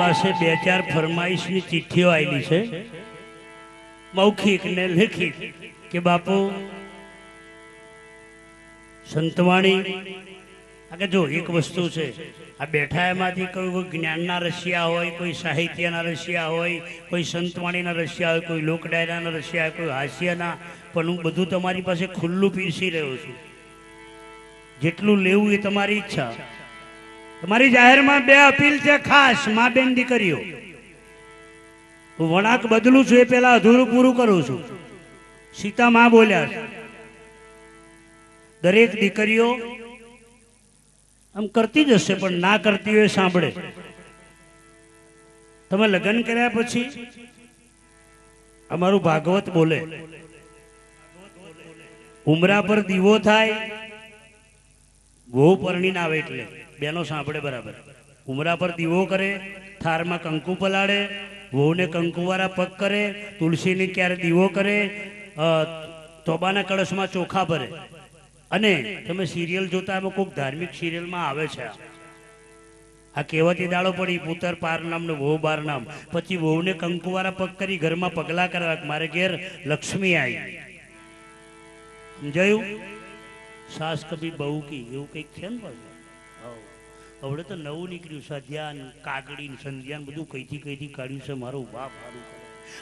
પાસે 2-4 ફરમાઈશની ચિઠ્ઠીઓ આવેલી છે, મૌખિક ને લેખિત, કે બાપુ સંતવાણી કે જો એક વસ્તુ છે, આ બેઠા એમાંથી કોઈ જ્ઞાનના રશિયા હોય, કોઈ સાહિત્યના રશિયા હોય, કોઈ સંતવાણીના રશિયા હોય, કોઈ લોકડાયરાના રશિયા હોય, કોઈ હાસ્યના, પણ હું બધું તમારી પાસે ખુલ્લું પીરસી રહ્યો છું. જેટલું લેવું એ તમારી ઈચ્છા. તમારી જાહેરમાં 2 અપીલ છે ખાસ, મા બેન દીકરીઓ. હું વળાંક બદલું છું એ પેલા અધૂરું પૂરું કરું છું. સીતા માં બોલ્યા છે, દરેક દીકરીઓ આમ કરતી જ હશે, પણ ના કરતી હોય સાંભળે. તમે લગ્ન કર્યા પછી અમારું ભાગવત બોલે, ઉમરા પર દીવો થાય, વહુ પરણીને આવે એટલે બેનો સાંભળે બરાબર. ઉમરા પર દીવો કરે, થારમાં કંકુ પલાળે, વહુને કંકુવાળા પગ કરે, તુલસીને ક્યારે દીવો કરે, તોબાના કળશમાં ચોખા ભરે. અને તમે સિરિયલ જોતા એમાં કોઈક ધાર્મિક સિરિયલમાં આવે છે આ કહેવતી દાડો પડી, પુત્ર પાર નામ ને વહુ બાર નામ. પછી વહુને કંકુવાળા પગ કરી ઘરમાં પગલા કરવા, મારે ઘેર લક્ષ્મી આવી. સમજાયું? સાસ કભી બહુ કી, એવું કંઈક છે ને પાછું. હવે તો નવું નીકળ્યું, સધ્યાન કાગડી સંધ્યાન બધું કઈથી કાઢ્યું છે. મારું બાપ સારું કરે.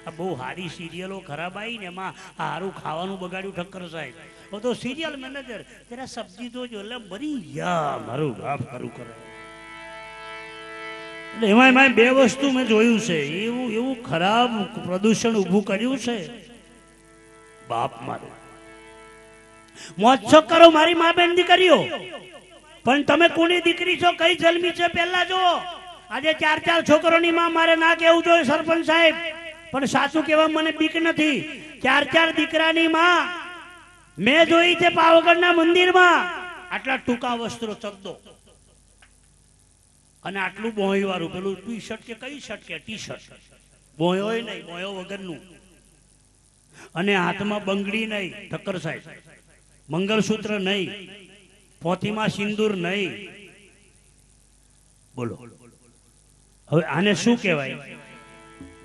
આ બહુ સારી સિરિયલો ખરાબ આવી ને એમાં સારું ખાવાનું બગાડ્યું ઠક્કર સાહેબ. હવે તો સિરિયલ મેનેજર જરા સબ્જી તો જો, એટલે બરી યા મારું બાપ સારું કરે. એટલે એમાં 2 વસ્તુ મેં જોયું છે, એવું ખરાબ પ્રદૂષણ ઊભું કર્યું છે. બાપ મારું મોજ કરો મારી મા બેન દીકરીઓ, પણ તમે કોની દીકરી છો, કઈ જન્મી છે પહેલા જુઓ. આજે 4 છોકરોની માં મારે ના કેવું જોઈએ સરપંચ સાહેબ, પણ સાચું કહેવા મને બીક નથી. 4 દીકરાની માં મેં જોઈ છે પાવાગઢના મંદિરમાં. આટલા ટૂંકા વસ્ત્રો ચકદો અને આટલું બોય વાળું પેલું ટી શર્ટ કે કઈ શર્ટ કે ટી શર્ટ, બોયો નહીં, બોયો વગરનું, અને હાથમાં બંગડી નહીં ઠક્કર સાહેબ, મંગળસૂત્ર નહીં, પોથીમાં સિંદૂર નહીં. બોલો હવે આને શું કહેવાય?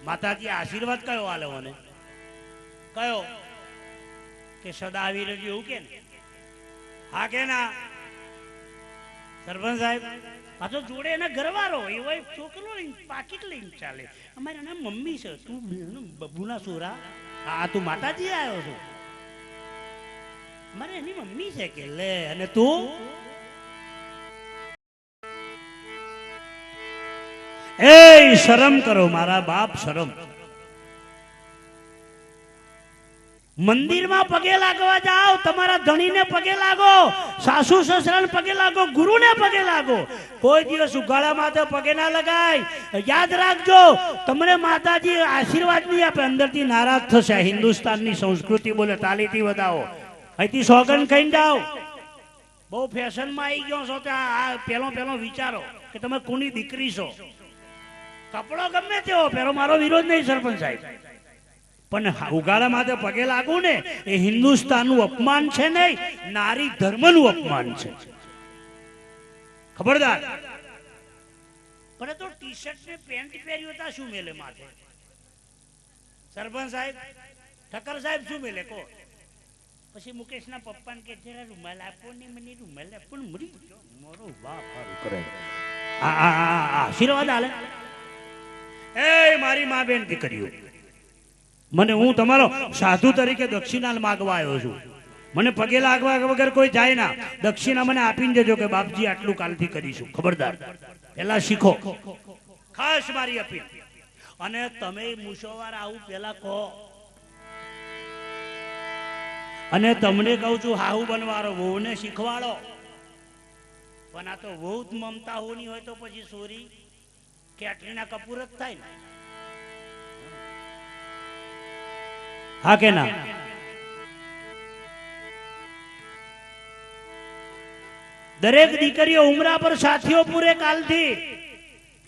માતાજી આશીર્વાદ કયો આલે મને? કયો? કે સદા આવી રહેજો એવું કે ને? હા કે ના સરપંચ સાહેબ? પાછો જોડે એને ઘરવાળો એવો છોકરો લઈને પાકીટ લઈને ચાલે. અમારે એના મમ્મી છે, તું બબુના સોરા, હા તું માતાજી આવ્યો છો, મારે એની મમ્મી છે કે લે. અને તું એ શરમ કરો મારા બાપ, શરમ. મંદિરમાં પગે લાગવા જાઓ, તમારા ધણીને પગે લાગો, સાસુ સસરાને પગે લાગો, ગુરુને પગે લાગો. કોઈ દિવસ ઉઘાડા માથે પગે ના લગાય. યાદ રાખજો, તમને માતાજી આશીર્વાદ નહીં આપે, અંદરથી નારાજ થશે. હિન્દુસ્તાનની સંસ્કૃતિ બોલે તાલીથી વધાવો, અહીંથી સોગન ખાઈને જાઓ. બહુ ફેશનમાં આવી ગયો છો, ત્યાં પેલો વિચારો કે તમે કોની દીકરી છો. કપડો ગમે તેવો પહેરો, મારો વિરોધ નહીં સરપંચ સાહેબ, પણ ઉગાડા માથે પગે લાગુ ને એ હિન્દુસ્તાનનું અપમાન છે નહીં, નારી ધર્મનું અપમાન છે. ખબરદાર. પણ તો ટી શર્ટ ને પેન્ટ પહેર્યું હતા, શું મેલે માથે? સરપંચ સાહેબ, ઠક્કર સાહેબ શું મેલે કહો? પછી મુકેશના પપ્પાને કે જરા રૂમાલ આપો ને, મને રૂમાલ આપો ને. મરી ગયો મારો બાપ સારું કરે. આશીર્વાદ આલે. એ મારી મા બેન દીકરીઓ, મને હું તમારો સાધુ તરીકે દક્ષિણા માંગવા આવ્યો છું. મને પગે લાગવા વગર કોઈ જાય ના. દક્ષિણા મને આપીને જજો કે બાપજી આટલું કાલથી કરીશું. ખબરદાર, પેલા શીખો, ખાસ મારી અપીલ. અને તમે મુસોવાર આવું પેલા કહો. અને તમને કહું છું હાહુ બનવારો, વહુને શીખવાડો. પણ આ તો વહુ જ મમતા હોની હોય તો પછી સોરી કેટરીના કપૂર જ થાય ને. હા કે ના? દરેક દીકરીઓ ઉમરા પર સાથીઓ પૂરે કાલથી.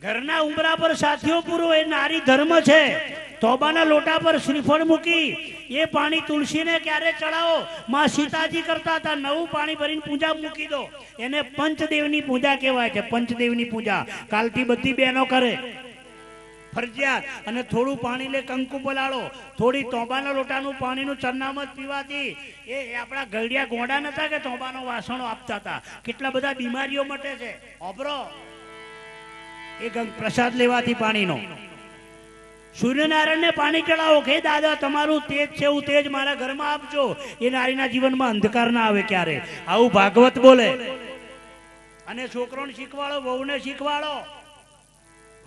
ઘરના ઉમરા પર સાથીઓ પૂરો એ નારી ધર્મ છે. તોબાના લોટા પર શ્રીફળ મૂકી એ પાણી તુલસીને ક્યારે ચડાવો? માં સીતાજી કરતા હતા, નવું પાણી ભરીને પૂજા મૂકી દો. એને પંચદેવની પૂજા કહેવાય છે, પંચદેવની પૂજા. કાલથી બધી બહેનો કરે. ફરજિયાત. અને થોડું પાણી લે, કંકુ પલાળો, થોડી તોબાના લોટાનું પાણીનું ચરનામત પીવાથી એ આપણા ગળિયા ગોંડા નતા કે તોબાનો વાસણો આપતા હતા. કેટલા બધા બીમારીઓ મટે છે. ઓબરો એ પ્રસાદ લેવાથી પાણીનો. સૂર્યનારાયણને પાણી ચડાવો કે દાદા તમારું તેજ છે, એવું તેજ મારા ઘરમાં આપજો. એ નારીના જીવનમાં અંધકાર ના આવે ક્યારે. આવું ભાગવત બોલે. અને છોકરોને શીખવાડો, વહુને શીખવાડો.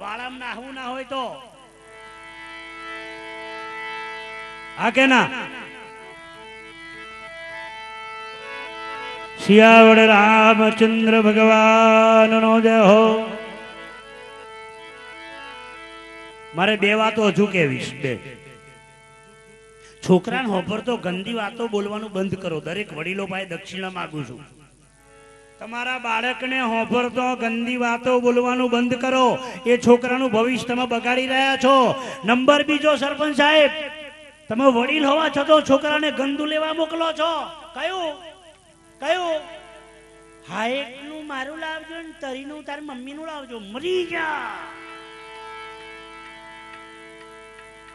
વાળામાં નાહવું ના હોય તો હા કે ના. સિયાવડ રામચંદ્ર ભગવાન નો જય હો. મારે બે વાતો હજુ કેવીશ. બે છોકરાને હોભર તો ગંદી વાતો બોલવાનું બંધ કરો. દરેક વડીલો પાસે દક્ષિણા માંગુ છું. તમારા બાળકને હોભરતો ગંદી વાતો બોલવાનું બંધ કરો. એ છોકરાનું ભવિષ્ય તમે બગાડી રહ્યા છો. નંબર બીજો, સરપંચ સાહેબ, તમે વડીલ હોવા છતાં છોકરાને ગંદુ લેવા મોકલો છો. કયું કયું? હાઈટનું મારું લાવજો ને તરીનું તાર મમ્મીનું લાવજો. મરી જા.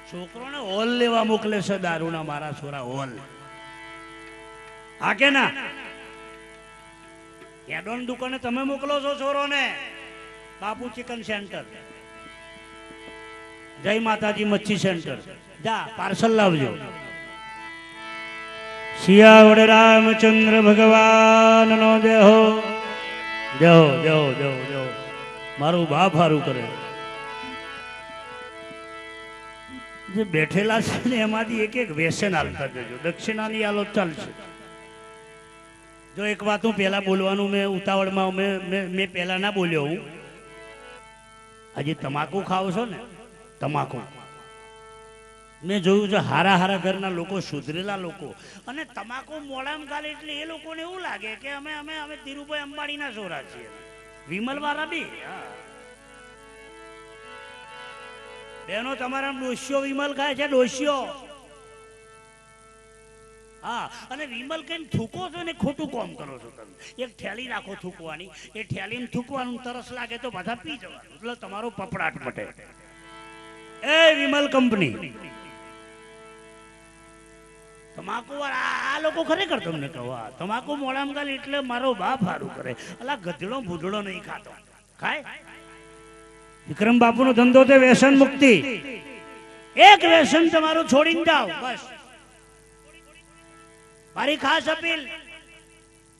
છોકરોને હોલ લેવા મોકલે છે દારૂના. મારા છોરા હોલ. હા કે ના? એડોન દુકાને તમે મોકલો છો છોરોને. બાપુ ચિકન સેન્ટર, જય માતાજી મચ્છી સેન્ટર, જા પાર્સલ લાવજો. સિયાવડ રામચંદ્ર ભગવાન નો જય હો. જય હો, જય હો, જય હો, જય હો. મારું બાપ હારું કરે. જે બેઠેલા છે ને એમાંથી એક એક વ્યસન આપતા જજો. દક્ષિણાની આલો ચાલશે. જો એક વાત હું પહેલા બોલવાનું મેં ઉતાવળમાં મેં પહેલા ના બોલ્યો. હું આજે તમાકુ ખાવ છો ને, તમાકુ મેં જોયું છે હારા હારા ઘરના લોકો, સુધરેલા લોકો, અને તમાકુ મોડામાં ગાલે એટલે એ લોકોને એવું લાગે કે અમે અમે અમે ધીરુભાઈ અંબાણીના છોરા છીએ. વિમલ વાળા બી બેનો તમારા ડોસ્યો વિમલ ખાય છે, ડોસ્યો. હા, અને વિમલ કઈ થૂકો છો ને ખોટું કામ કરો છો તમે. એક થેલી રાખો થૂકવાની, એ થેલીને થૂકવાનું, તરસ લાગે તો બધા પી જવાનું, એટલે તમારો પપડાટ મટે. એ વિમલ કંપની તમાકુ વાળા આ લોકો ખરેખર તમને કહો, તમાકુ મોડામાં ગાલે એટલે મારો બાપ હારું કરે. અલા ગધેડો ભૂજડો નહીં ખાતો, ખાય. વિક્રમ બાપુ નો ધંધો છે વ્યસન મુક્તિ. એક વ્યસન તમારું છોડીને જાઓ બસ. મારી ખાસ અપીલ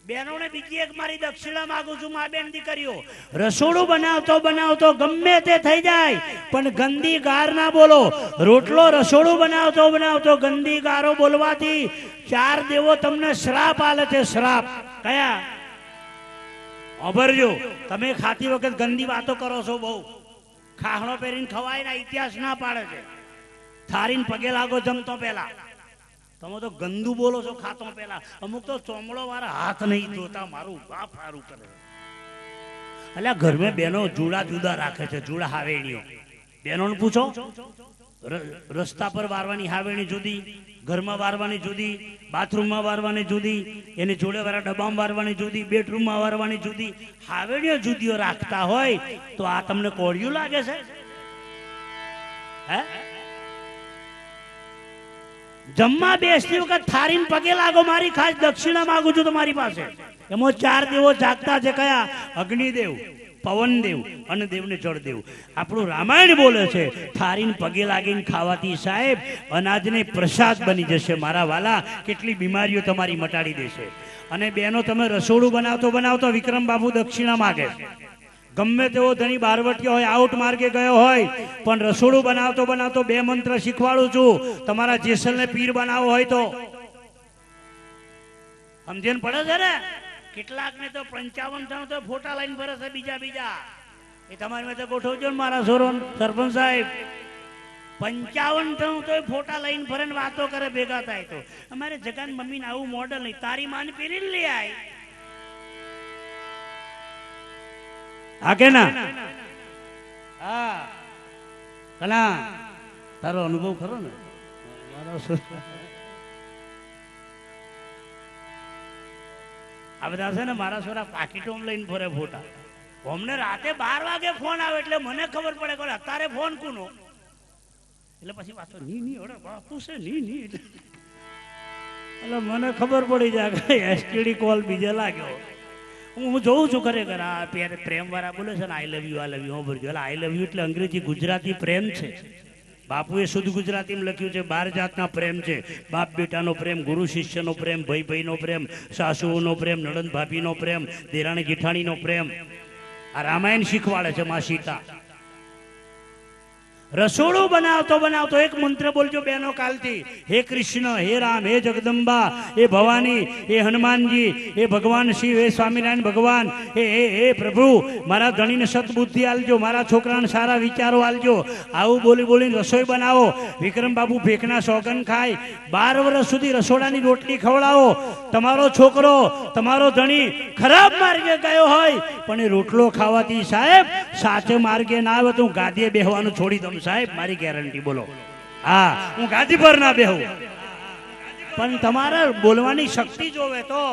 બહેનોને બીજી એક મારી દક્ષિણા માંગુ છું. મા બેન દીકરીઓ, રસોડું બનાવતો બનાવતો ગમે તે થઈ જાય પણ ગંદી ગાર ના બોલો. રોટલો રસોડું બનાવતો બનાવતો ગંદી ગારો બોલવાથી 4 દેવો તમને શ્રાપ આલે છે. શ્રાપ કયા? અભરજો. તમે ખાતી વખત ગંદી વાતો કરો છો બહુ. ખાહણો પહેરીને ખવાય ના, ઇતિહાસ ના પાડે છે. થારીને પગે લાગો જમતો પેલા. તમે તો ગંદુ બોલો છો ખાતો પેલા. અમુક તો ચોમડો વાળા હાથ નહીં ધોતા. મારું બાપ હારું કરે. એટલે ઘરમાં બહેનો જુડા જુદા રાખે છે, જુડા હાવેણીઓ. બહેનોને પૂછો, રસ્તા પર વારવાની હાવેણી જુદી, ઘરમાં વારવાની જુદી, બાથરૂમમાં વારવાની જુદી, એની જોડે વાળા ડબ્બામાં વારવાની જુદી, બેડરૂમમાં વારવાની જુદી. હાવેણીઓ જુદીઓ રાખતા હોય તો આ તમને કોળિયું લાગે છે? હે? જમવા બેસતી વખત થારીને પગે લાગો. મારી ખાસ દક્ષિણા માંગુ છું તમારી પાસે. એમાં 4 દેવો જાગતા છે. કયા? અગ્નિદેવ, પવનદેવ અને દેવને જળદેવ. આપણું રામાયણ બોલે છે થારીને પગે લાગીને ખાવાથી સાહેબ અનાજને પ્રસાદ બની જશે. મારા વાલા, કેટલી બીમારીઓ તમારી મટાડી દેશે. અને બેનો, તમે રસોડું બનાવતો બનાવતો વિક્રમ બાપુ દક્ષિણા માગે છે. ગમે તેવો ધણી બારવટીયો હોય, આઉટ માર્ગે ગયો હોય, પણ રસોડું બનાવતો બનાવતો 2 મંત્ર શીખવાડું છું. તમારા જેસલને પીર બનાવો હોય તો સમજણ પડે છે ને? કેટલાક ને તો 55 તો ફોટા લઈને ફરે છે બીજા બીજા. એ તમારી માટે ગોઠવજો ને મારા સોરો સરપંચ સાહેબ. 55 તો ફોટા લઈને ફરે ને વાતો કરે ભેગા થાય. તો અમારે જગાન મમ્મીને આવું મોડલ નહીં. તારી માને પીરી લઈ આય. હા કે ના? હા કલા તારો અનુભવ ખરો ને? આ બધા છે ને મારા છોરા પાકીટો લઈને ફરે ફોટા. અમને રાતે 12 વાગે ફોન આવે એટલે મને ખબર પડે કે અત્યારે ફોન કોનો. એટલે પછી વાતો ની ઓડે બાપુ છે ની એટલે મને ખબર પડી જાય કે એસટીડી કોલ બીજે લાગ્યો. હું જોઉં છું ખરેખર આ પ્રેમ વાળા બોલે છે ને આઈ લવ યુ ભરજો. એટલે આઈ લવ યુ એટલે અંગ્રેજી ગુજરાતી પ્રેમ છે. બાપુએ શુદ્ધ ગુજરાતીમાં લખ્યું છે 12 જાતના પ્રેમ છે. બાપ બેટાનો પ્રેમ, ગુરુ શિષ્યનો પ્રેમ, ભાઈ ભાઈનો પ્રેમ, સાસુઓનો પ્રેમ, નણંદ ભાભીનો પ્રેમ, દેરાણી જેઠાણીનો પ્રેમ. આ રામાયણ શીખવાડે છે માં સીતા. રસોડું બનાવતો એક મંત્ર બોલજો બહેનો કાલથી. હે કૃષ્ણ, હે રામ, હે જગદંબા, હે ભવાની, હે હનુમાનજી, હે ભગવાન શિવ, હે સ્વામિનારાયણ ભગવાન, હે પ્રભુ મારા ધણીને સદબુદ્ધિ આલજો, મારા છોકરાને સારા વિચારો આલજો. આવું બોલીને રસોઈ બનાવો. વિક્રમ બાબુ ભેખના સોગન ખાય. 12 વર્ષ સુધી રસોડાની રોટલી ખવડાવો. તમારો છોકરો, તમારો ધણી ખરાબ માર્ગે ગયો હોય પણ એ રોટલો ખાવાથી સાહેબ સાચે માર્ગે ના આવે તો હું ગાદીએ બેહવાનું છોડી દઉં સાહેબ, મારી ગેરંટી. બોલો હા, હું ગાદી પર ના બેહું. પણ તમારે બોલવાની શક્તિ જોવે તો.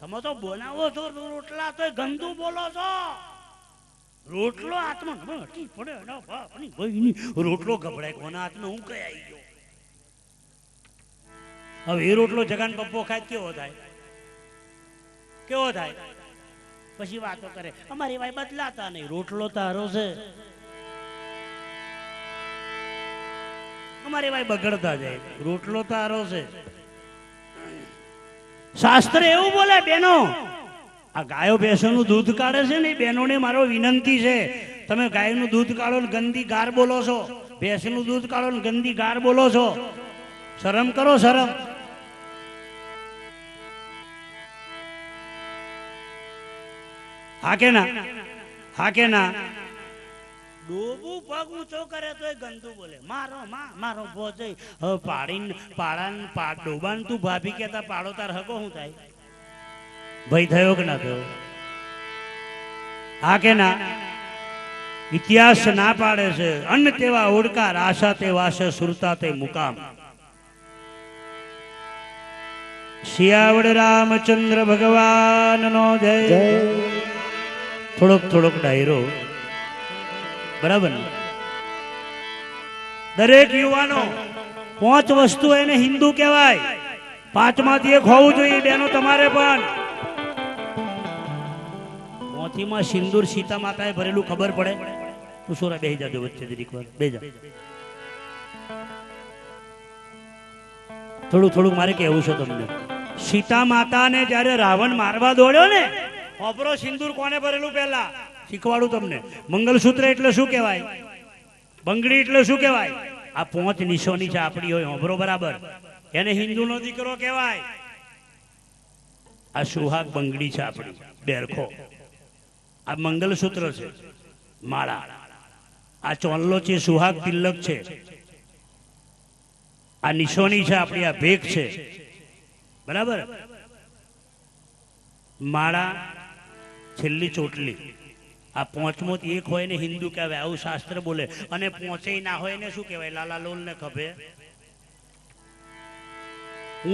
તમે તો બોલાવો છો રોટલા તો ગંદુ બોલો છો. રોટલો હાથમાં પડે, રોટલો ગભડાય કોના હાથમાં હું કઈ આવી ગયો. હવે એ રોટલો જગાન પપ્પો ખાય કેવો થાય? પછી વાતો કરે અમારી ભાઈ બદલાતા નહીં. રોટલો તારો છે, અમારી ભાઈ બગડતા જાય. રોટલો તારો છે. શાસ્ત્ર એવું બોલે બેનો, આ ગાયો ભેંસોનું દૂધ કાઢે છે ને એ બહેનોને મારો વિનંતી છે, તમે ગાયનું દૂધ કાઢો ને ગંદી ગાર બોલો છો, ભેંસનું દૂધ કાઢો ને ગંદી ગાર બોલો છો. શરમ કરો, શરમ. હા કે ના? ડોબું પગ ઊંચો કરે તો ગંદુ બોલે. મારો ભોજ હવે ડોબાન તું ભાભી કેતા પાડો તાર હગો શું થાય? ભય થયો કે ના થયો? હા કે ના? ઇતિહાસ ના પાડે છે અન્ન તેવા ઓડકાર, આશા તે વાસે, સુરતા તે મુકામ. શિયાવડ રામચંદ્ર ભગવાન નો જય. થોડોક ડાયરો બરાબર ને? દરેક યુવાનો 5 વસ્તુ એને હિન્દુ કહેવાય. 5માંથી એક હોવું જોઈએ બેનો તમારે પણ. 5માં સિંદૂર સીતા માતાએ ભરેલું ખબર પડે? તું સોરા બેહી જાજો વચ્ચે જરીક વાર બેજા. થોડું મારે કહેવું છે તમને. સીતા માતાને જ્યારે રાવણ મારવા દોડ્યો ને, ઓપરો સિંદૂર કોને ભરેલું પહેલા શીખવાડું તમને. મંગલસૂત્ર એટલે શું કહેવાય? બંગડી એટલે શું કહેવાય? આ 5 નિશાની છે આપણી હોય, ઓપરો બરાબર. એને હિન્દુનો દીકરો કહેવાય. આ સુહાગ બંગડી છે આપણી, બેરખો. આ મંગલસૂત્ર છે, માળા. આ ચોલ્લો છે, સુહાગ તિલક છે. આ નિશાની છે આપણી, આ ભેખ છે બરાબર. માળા, છેલ્લી ચોટલી. આ 5મોથી એક હોય ને હિન્દુ કહેવાય, આવું શાસ્ત્ર બોલે. અને 5 ના હોય ને શું કહેવાય? લાલા લોલ ને ખભે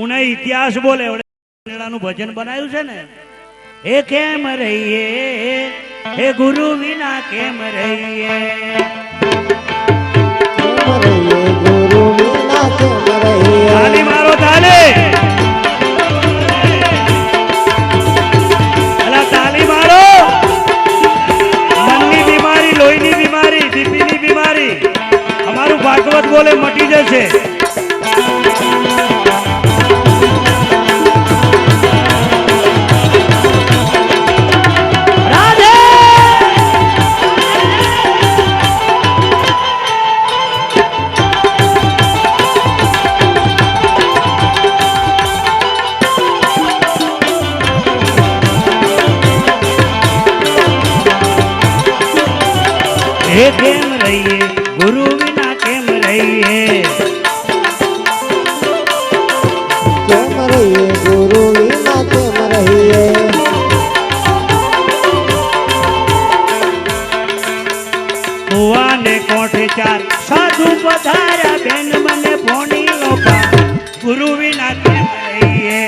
ઉને ઇતિહાસ બોલે. નું ભજન બનાવ્યું છે ને, એ કેમ રહીએ હે ગુરુ વિના કેમ રહીએ, ગુરુ વિના કેમ રહીએ. તાલી મારો તાલી, અલા તાલી મારો. મનની બીમારી, લોહીની બીમારી, બીપીની બીમારી અમારું ભાગવત બોલે મટી જશે. हे केम रहिए गुरु बिना केम रहिए, केम रहिए गुरु बिना केम रहिए. कुआ ने कोठे 4 साधु पधार्या, बेन मने भोणी लोका गुरु बिना केम रहिए.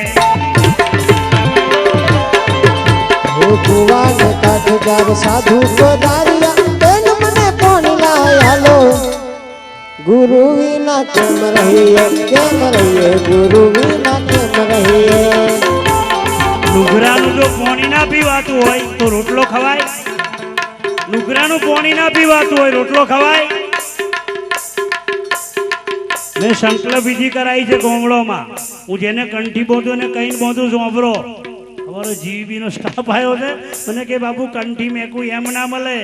कुआ ने काठे 4 साधु पधार्या, ગુરુ વિના કેમ રહીએ ગુરુ વિના કેમ રહીએ નુગરાનું જો પાણી ના પીવાતું હોય તો રોટલો ખવાય નુગરાનું પાણી ના પીવાતું હોય રોટલો ખવાય મેં સંકલ્પ વિધિ કરાઈ છે ગોમડોમાં હું જેને કંઠી બોધું ને કઈ બોધું સોંભરો અમારો જીવીબી નો સ્ટાફ આવ્યો છે મને કે બાપુ કંઠી મેકું એમ ના મળે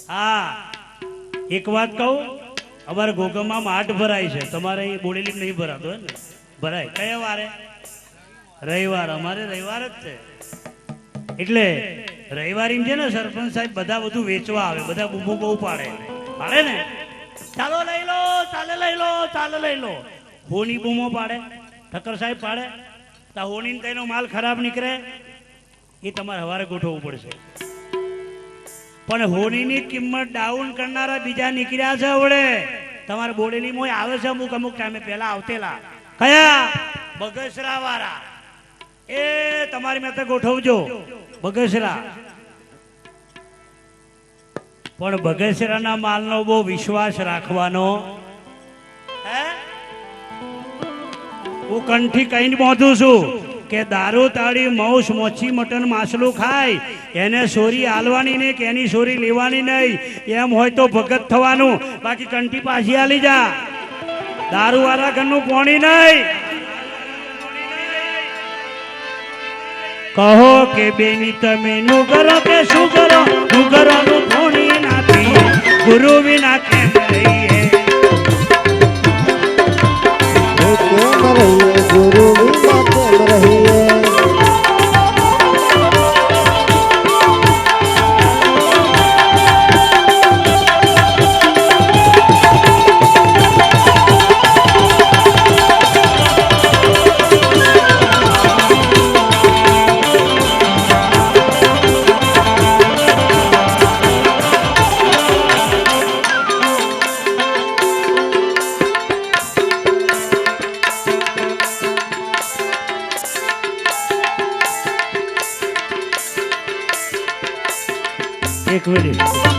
હા એક વાત કહું અમારે ગોગમમાં માઠ ભરાય છે તમારે અહીં બોડેલી નહીં ભરાતો હે ને ભરાય કયા વારે રવિવાર અમારે રવિવાર જ છે એટલે રવિવારી છે ને સરપંચ સાહેબ બધા બધું વેચવા આવે બધા બૂમો બહુ પાડે પાડે ને ચાલો લઈ લો ચાલે લઈ લો ચાલે લઈ લો હોની બૂમો પાડે ઠક્કર સાહેબ પાડે તા હોની કઈનો માલ ખરાબ નીકળે એ તમારે સવારે ગોઠવવું પડશે પણ હોનીની કિંમત ડાઉન કરનારા બીજા નીકળ્યા છે હવે તમારે બોડેલીમાં આવે છે અમુક અમુક ટાઈમે પહેલા આવતેલા કયા બગસરા વાળા એ તમારી મેં ગોઠવજો બગસરા પણ બગસરાના માલનો બહુ વિશ્વાસ રાખવાનો હે હું કંઠી કહીને પહોંચું છું કે દારૂ તાળી માંસ મચ્છી મટન માછલું ખાય એને સોરી હાલવાની નહીં કે એની સોરી લેવાની નહીં એમ હોય તો ભગત થવાનું બાકી કંઠી પાછી હાલી જા દારૂ વાળા ઘરનું પાણી નહીં કહો કે બેની તમે નું કરો કે શું કરો નું કરો નું પાણી ના પીએ ગુરુ વિના કેમ રહીએ કેમ રહીએ ગુરુ વિના કેમ રહીએ એક મિનિટ